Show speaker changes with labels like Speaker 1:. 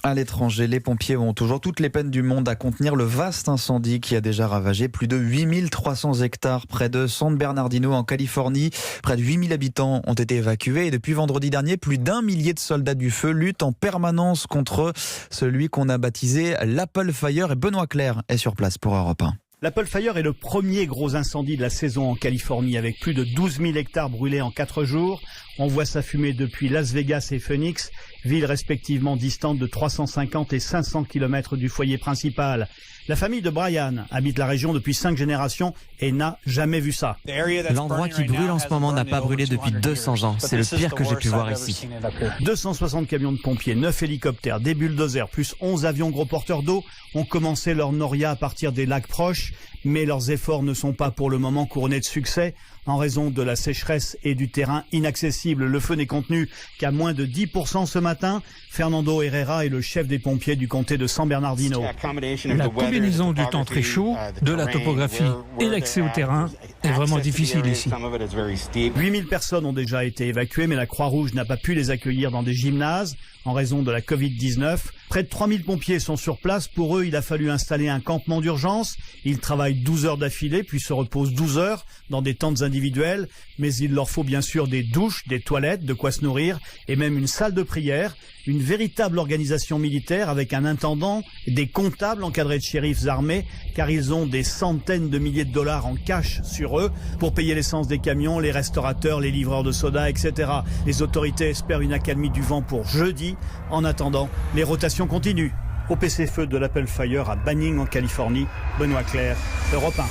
Speaker 1: À l'étranger, les pompiers ont toujours toutes les peines du monde à contenir le vaste incendie qui a déjà ravagé plus de 8300 hectares près de San Bernardino en Californie. Près de 8000 habitants ont été évacués et depuis vendredi dernier, plus d'1 millier de soldats du feu luttent en permanence contre celui qu'on a baptisé l'Apple Fire. Et Benoît Clerc est sur place pour Europe 1.
Speaker 2: L'Apple Fire est le premier gros incendie de la saison en Californie avec plus de 12 000 hectares brûlés en 4 jours. On voit sa fumée depuis Las Vegas et Phoenix, villes respectivement distantes de 350 et 500 km du foyer principal. La famille de Brian habite la région depuis 5 générations et n'a jamais vu ça.
Speaker 3: L'endroit qui brûle en ce moment n'a pas brûlé depuis 200 ans. C'est le pire que j'ai pu voir ici.
Speaker 2: 260 camions de pompiers, 9 hélicoptères, des bulldozers, plus 11 avions gros porteurs d'eau ont commencé leur noria à partir des lacs proches. Mais leurs efforts ne sont pas pour le moment couronnés de succès en raison de la sécheresse et du terrain inaccessible. Le feu n'est contenu qu'à moins de 10% ce matin. Fernando Herrera est le chef des pompiers du comté de San Bernardino.
Speaker 4: La combinaison du temps très chaud, de la topographie et l'accès au terrain est vraiment difficile ici.
Speaker 2: 8000 personnes ont déjà été évacuées, mais la Croix-Rouge n'a pas pu les accueillir dans des gymnases en raison de la Covid-19. Près de 3000 pompiers sont sur place. Pour eux, il a fallu installer un campement d'urgence. Ils travaillent 12 heures d'affilée, puis se reposent 12 heures dans des tentes individuelles. Mais il leur faut bien sûr des douches, des toilettes, de quoi se nourrir et même une salle de prière. Une véritable organisation militaire avec un intendant, des comptables encadrés de shérifs armés, car ils ont des centaines de milliers de dollars en cash sur eux pour payer l'essence des camions, les restaurateurs, les livreurs de soda, etc. Les autorités espèrent une accalmie du vent pour jeudi. En attendant, les rotations continuent. Au PC-feu de l'Apple Fire à Banning en Californie, Benoît Clerc, Europe 1.